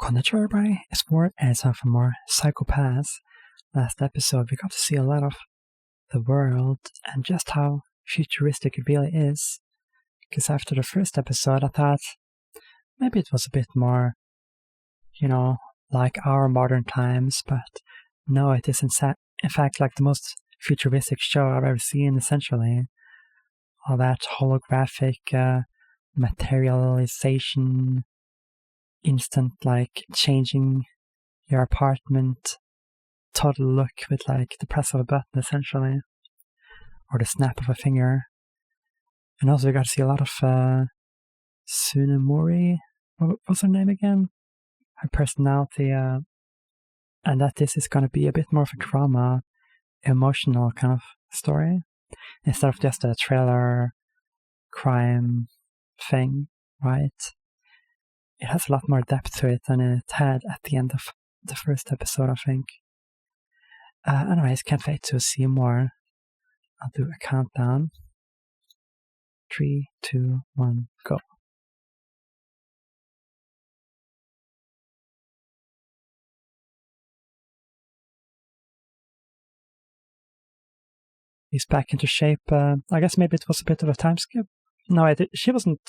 Konnichiwa everybody, it's Ward and it's time for more Psychopaths. Last episode we got to see a lot of the world and just how futuristic it really is. Because after the first episode I thought maybe it was a bit more, like our modern times, but no, it is in fact like the most futuristic show I've ever seen, essentially. All that holographic materialization, instant like changing your apartment total look with like the press of a button, essentially, or the snap of a finger. And also we got to see a lot of Tsunemori. What's her name again? Her personality, and that this is going to be a bit more of a drama, emotional kind of story instead of just a thriller crime thing, right? It has a lot more depth to it than it had at the end of the first episode, I think. Anyways, can't wait to see more. I'll do a countdown. 3, 2, 1, go. He's back into shape. I guess maybe it was a bit of a time skip. No, he wasn't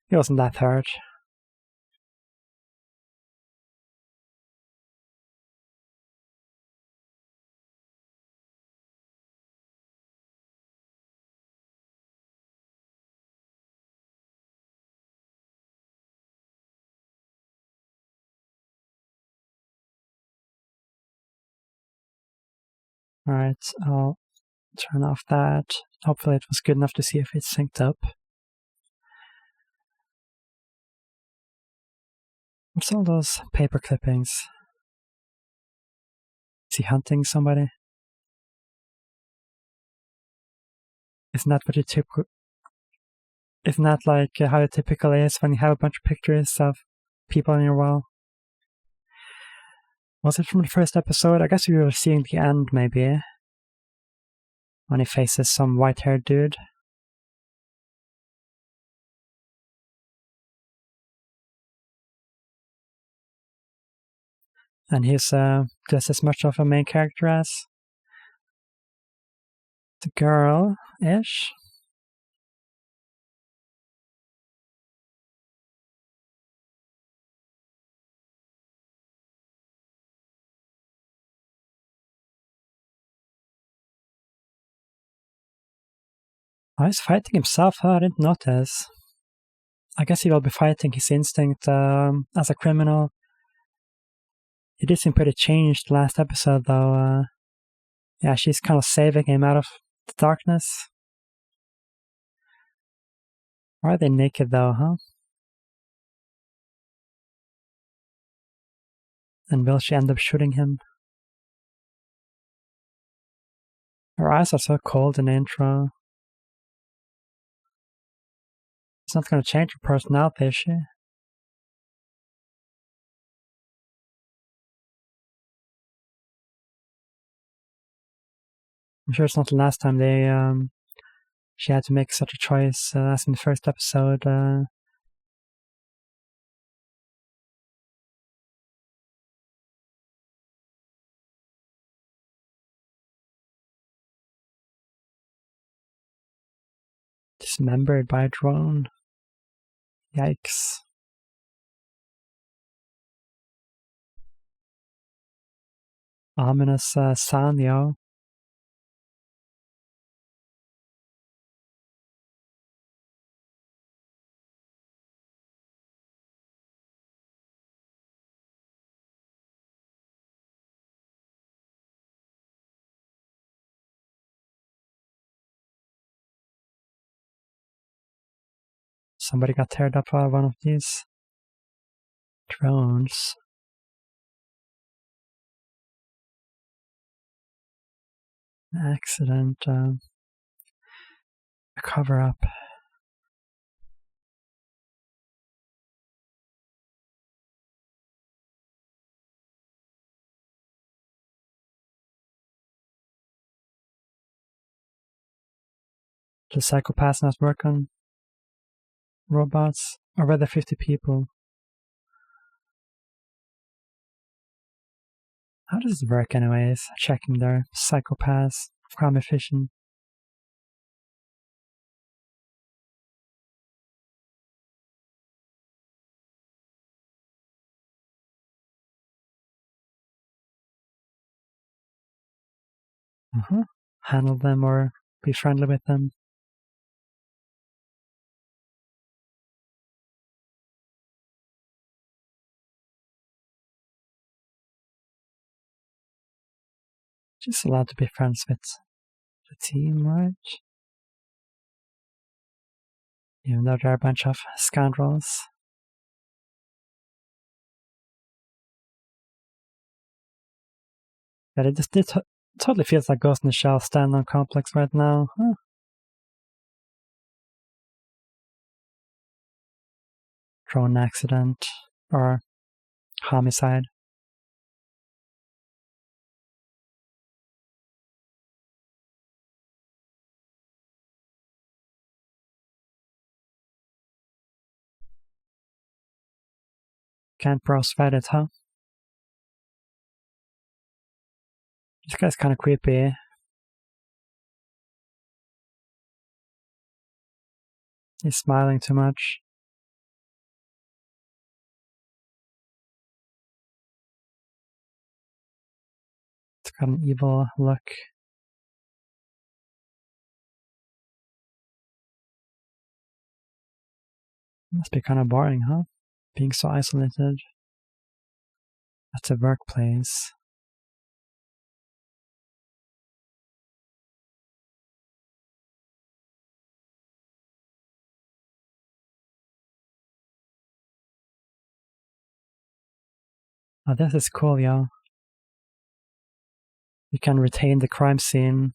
that hurt. Alright, I'll turn off that. Hopefully it was good enough to see if it's synced up. What's all those paper clippings? Is he hunting somebody? Isn't that what Isn't that like how it typically is when you have a bunch of pictures of people on your wall? Was it from the first episode? I guess we were seeing the end, maybe. When he faces some white-haired dude. And he's just as much of a main character as the girl-ish. Oh, he's fighting himself, huh? I didn't notice. I guess he will be fighting his instinct as a criminal. He did seem pretty changed last episode, though. Yeah, she's kind of saving him out of the darkness. Why are they naked, though, huh? And will she end up shooting him? Her eyes are so cold in the intro. It's not going to change her personality, is she? I'm sure it's not the last time she had to make such a choice as in the first episode. Dismembered by a drone. Yikes. Ominous sound, yo. Somebody got teared up by one of these drones. An accident. A cover-up. The psychopaths not work on robots? Or were there 50 people? How does it work anyways? Checking their psychopaths, crime efficient. Handle them or be friendly with them. Just allowed to be friends with the team, right? Even though they're a bunch of scoundrels. But it totally feels like Ghost in the Shell standalone complex right now. Drone accident or homicide. Can't browse Reddit, huh? This guy's kind of creepy. He's smiling too much. It's got an evil look. Must be kind of boring, huh? Being so isolated. That's a workplace. Oh, this is cool, yo. You can retain the crime scene.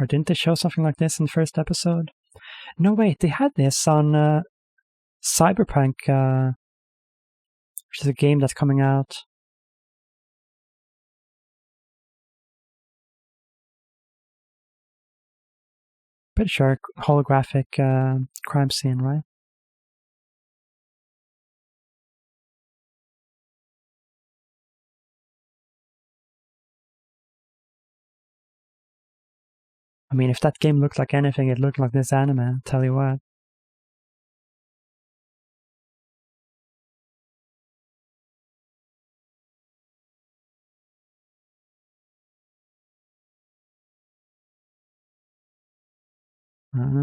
Or didn't they show something like this in the first episode? No, wait, they had this on Cyberpunk, which is a game that's coming out. Pretty sure holographic crime scene, right? I mean, if that game looked like anything, it looked like this anime, I'll tell you what.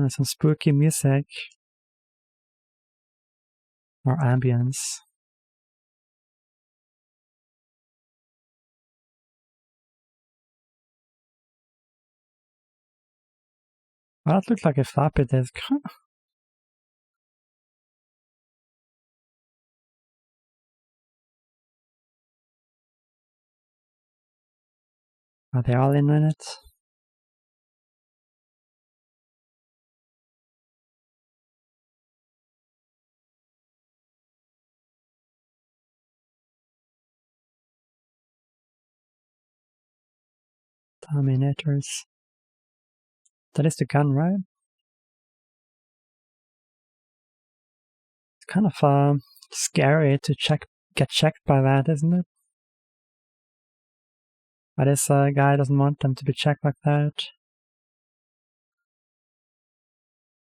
Some spooky music. Or ambience. Well, that looked like a floppy disk. Are they all in on it? Dominators. That is the gun, right? It's kind of scary to get checked by that, isn't it? But this guy doesn't want them to be checked like that.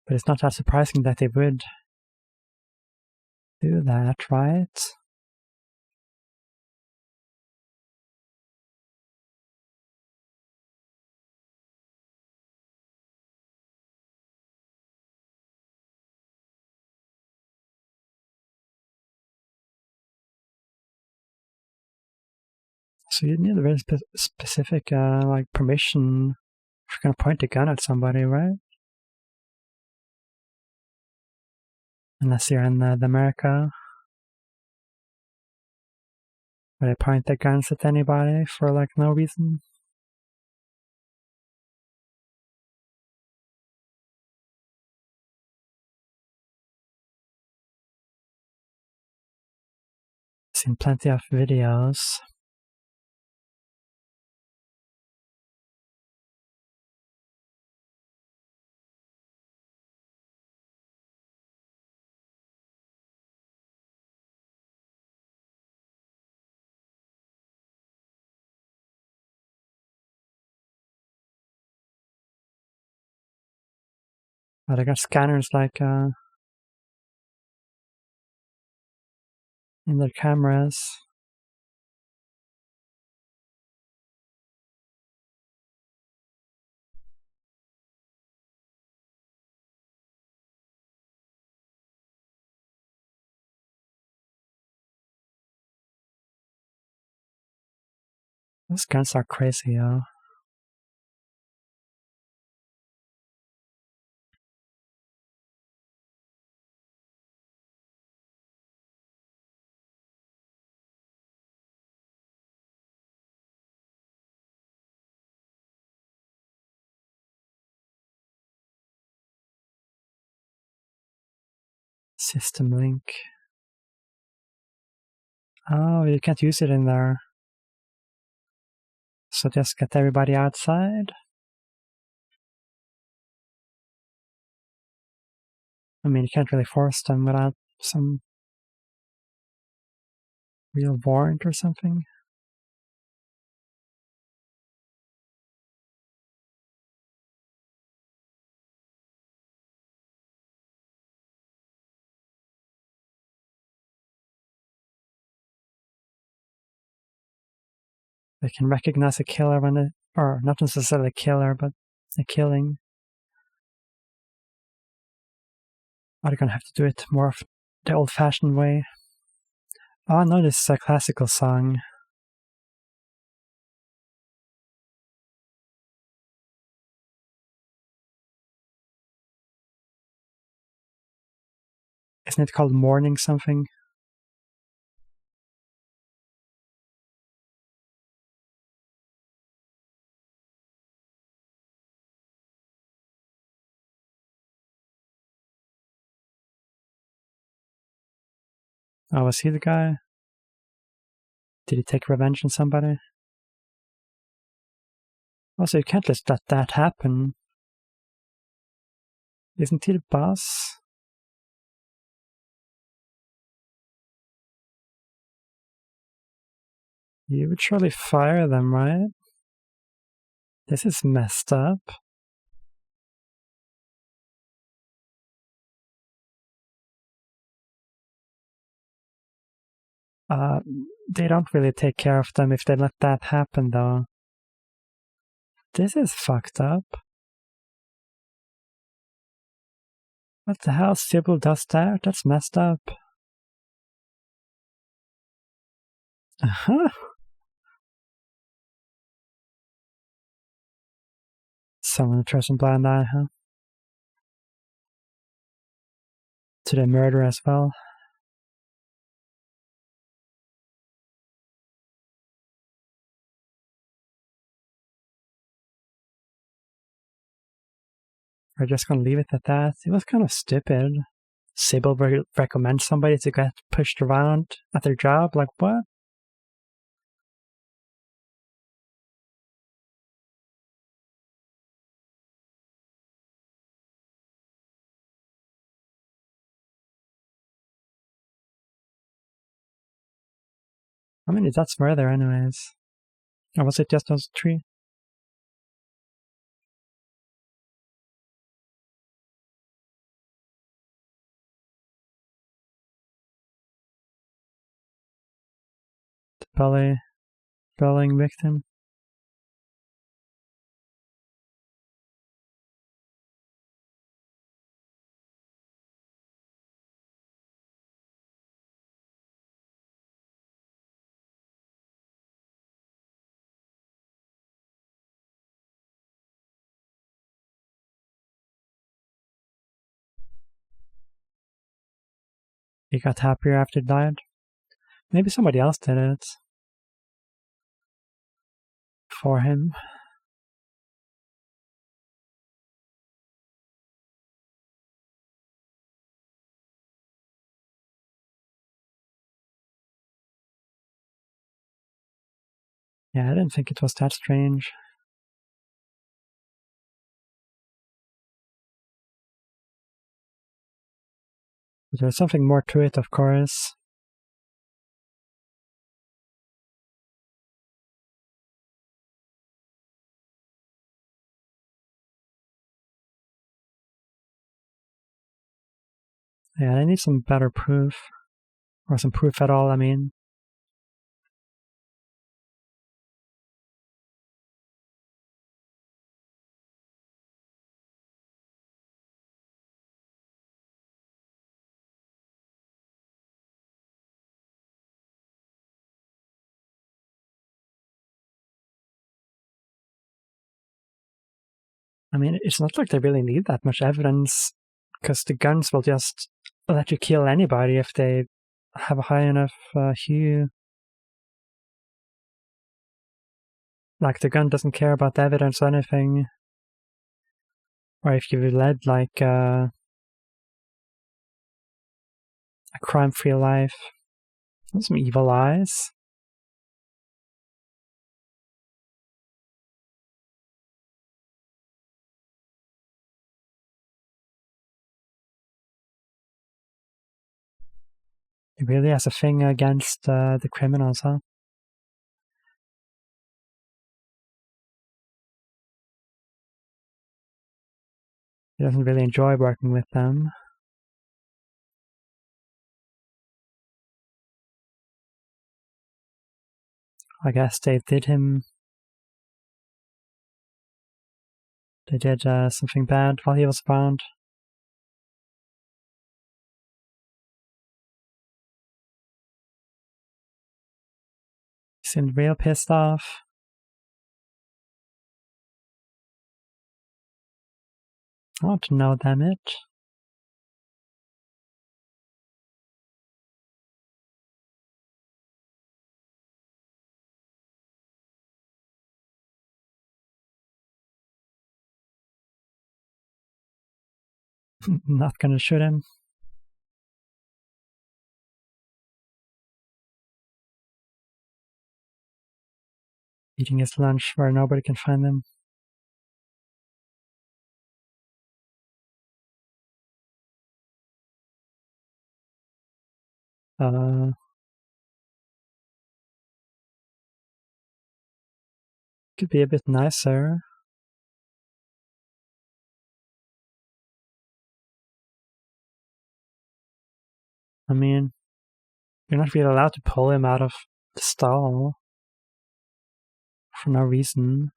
But it's not that surprising that they would do that, right? So you need a very specific like permission if you're gonna point a gun at somebody, right? Unless you're in the America, where they point their guns at anybody for like no reason. I've seen plenty of videos Oh, they got scanners like in their cameras. Those guns are crazy, yo. System link. Oh, you can't use it in there. So just get everybody outside. I mean, you can't really force them without some real warrant or something. They can recognize a killer when it, or not necessarily a killer, but a killing. Are they gonna have to do it more of the old-fashioned way? Oh no, this is a classical song. Isn't it called Morning something? Oh, was he the guy? Did he take revenge on somebody? Also, you can't just let that happen. Isn't he the boss? You would surely fire them, right? This is messed up. They don't really take care of them if they let that happen, though. This is fucked up. What the hell? Sybil does that? That's messed up. Uh-huh. Someone throws a blind eye, huh? To the murder as well. We're just gonna leave it at that. It was kind of stupid. Sybil recommends somebody to get pushed around at their job? Like, what? I mean, that's murder anyways. Or was it just those three? The bullying victim? He got happier after he died? Maybe somebody else did it. For him. Yeah, I didn't think it was that strange. But there's something more to it, of course. Yeah, I need some better proof. Or some proof at all, I mean. I mean, it's not like they really need that much evidence, because the guns will just let you kill anybody if they have a high enough hue. Like, the gun doesn't care about the evidence or anything. Or if you led, like, a crime-free life. Some evil eyes. He really has a thing against the criminals, huh? He doesn't really enjoy working with them. I guess they did something bad while he was around. He seemed real pissed off. I want to know, damn it. Not gonna shoot him. Eating his lunch where nobody can find him. Could be a bit nicer. I mean, you're not really allowed to pull him out of the stall for no reason.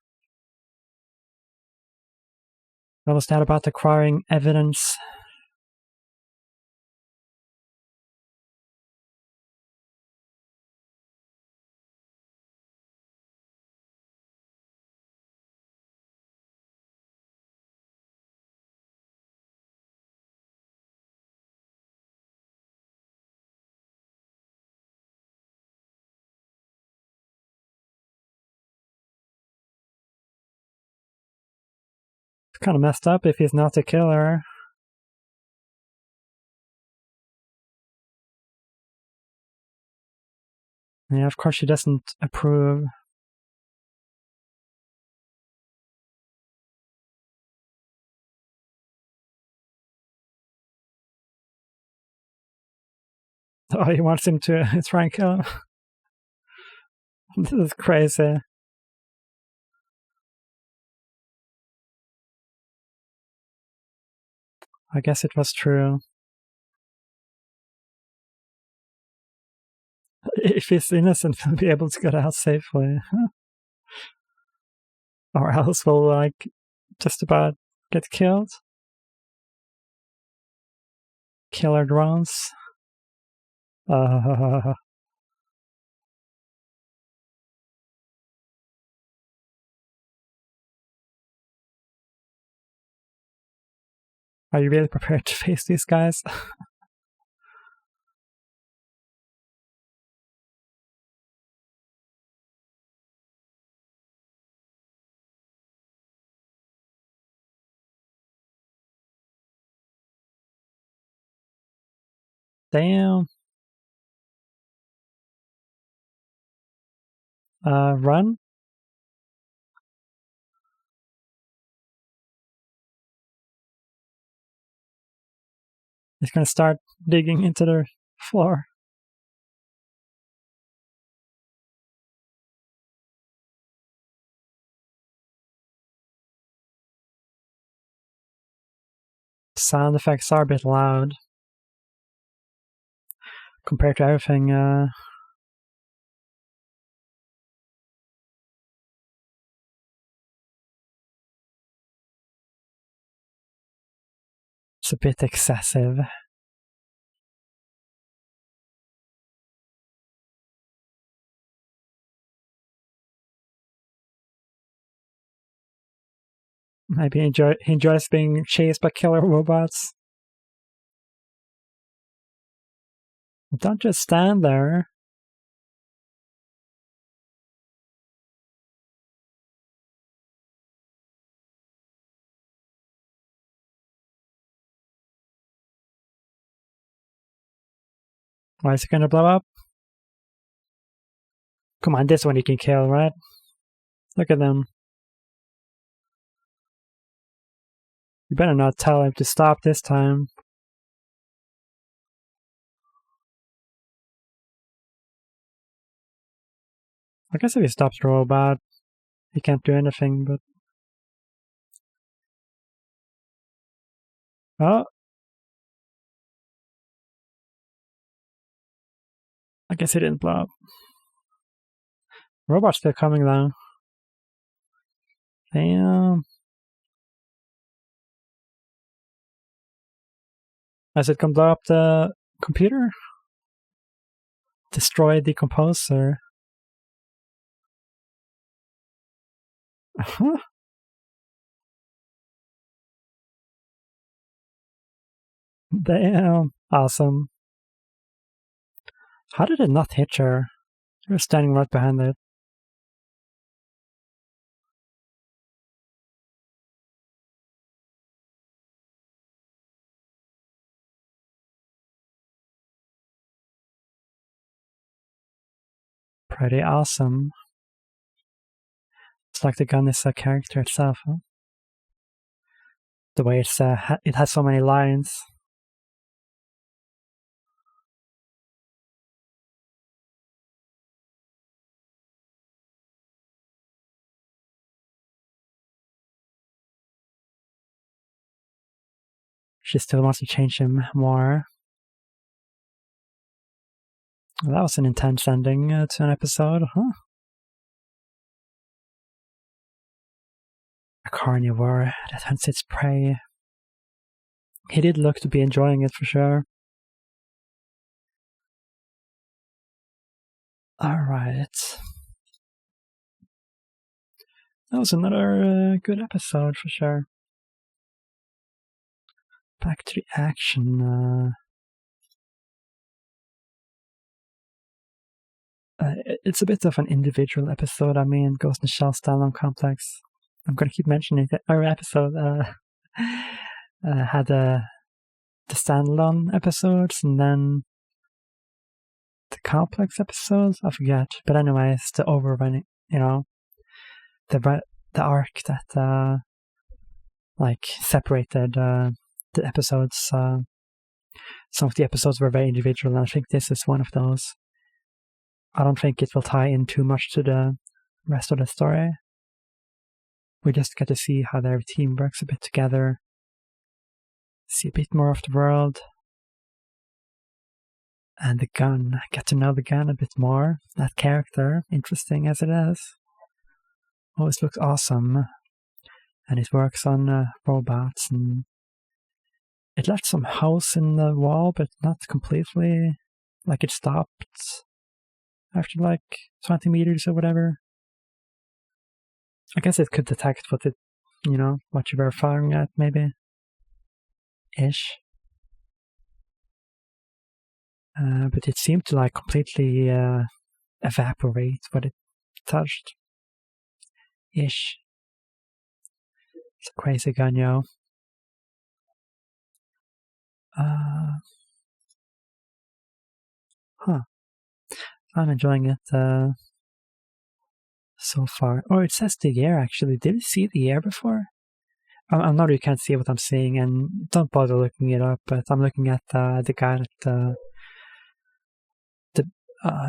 What was that about acquiring evidence? It's kind of messed up if he's not the killer. Yeah, of course she doesn't approve. Oh, he wants him to try and kill him. This is crazy. I guess it was true. If he's innocent, he'll be able to get out safely. Or else we'll, like, just about get killed. Killer drones. Are you really prepared to face these guys? Damn. Run? He's gonna start digging into the floor. Sound effects are a bit loud. compared to everything. It's a bit excessive. Maybe he enjoys being chased by killer robots. Don't just stand there. Why is it gonna blow up? Come on, this one you can kill, right? Look at them. You better not tell him to stop this time. I guess if he stops the robot, he can't do anything, but... Oh! I guess he didn't blow up. Robot's still coming though. Damn. As it can blow up the computer? Destroy the composer. Damn. Awesome. How did it not hit her? She was standing right behind it. Pretty awesome. It's like the gun is a character itself, huh? The way it has so many lines. She still wants to change him more. Well, that was an intense ending to an episode, huh? A carnivore that hunts its prey. He did look to be enjoying it for sure. Alright. That was another good episode for sure. Back to the action. It's a bit of an individual episode. I mean, Ghost in the Shell standalone complex. I'm going to keep mentioning that our episode had the standalone episodes and then the complex episodes. I forget, but anyways, the overrunning, the arc that separated the episodes. Some of the episodes were very individual, and I think this is one of those. I don't think it will tie in too much to the rest of the story. We just get to see how their team works a bit together, see a bit more of the world, and the gun. Get to know the gun a bit more. That character, interesting as it is, always looks awesome, and it works on robots, and it left some holes in the wall, but not completely. Like it stopped after 20 meters or whatever. I guess it could detect what you were firing at, maybe. Ish. But it seemed to completely evaporate what it touched. Ish. It's a crazy gun, yo. I'm enjoying it so far. Oh, it says the year actually. Did you see the year before? I know you can't see what I'm seeing, and don't bother looking it up, but I'm looking at the guy that the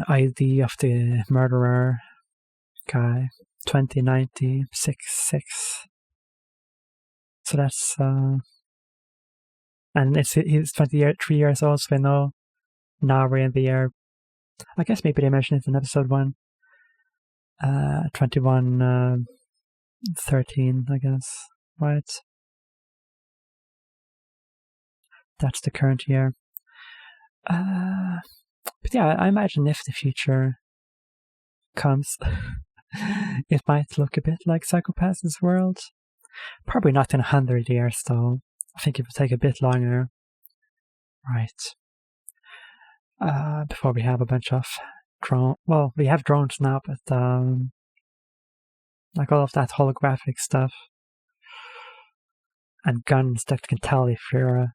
ID of the murderer guy, 209066. So that's and he's 23 years old, so I know now we're in the year, I guess maybe they mentioned it in episode 1, 2113, I guess, right? That's the current year. But yeah, I imagine if the future comes, it might look a bit like Psychopath's world. Probably not in 100 years, though. I think it would take a bit longer. Right. Before we have a bunch of drones. Well, we have drones now, but like all of that holographic stuff. And guns that can tell if you're a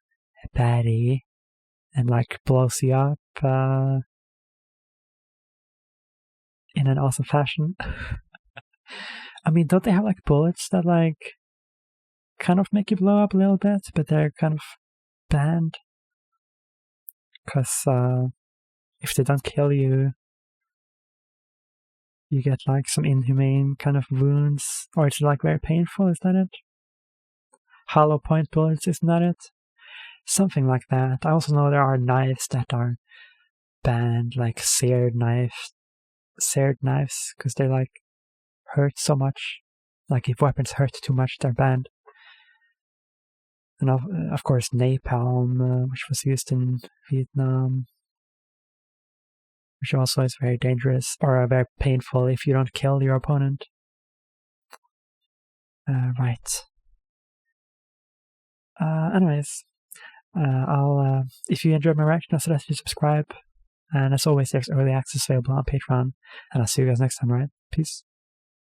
baddie and like blows you up in an awesome fashion. I mean, don't they have like bullets that like kind of make you blow up a little bit, but they're kind of banned? Because if they don't kill you, you get like some inhumane kind of wounds, or it's like very painful, is that it? Hollow point bullets, isn't that it? Something like that. I also know there are knives that are banned, like seared knives, because they like hurt so much. Like if weapons hurt too much, they're banned. And of course napalm, which was used in Vietnam, which also is very dangerous or very painful if you don't kill your opponent. Right. Anyways, I'll if you enjoyed my reaction, I'll suggest you subscribe. And as always, there's early access available on Patreon. And I'll see you guys next time, right? Peace.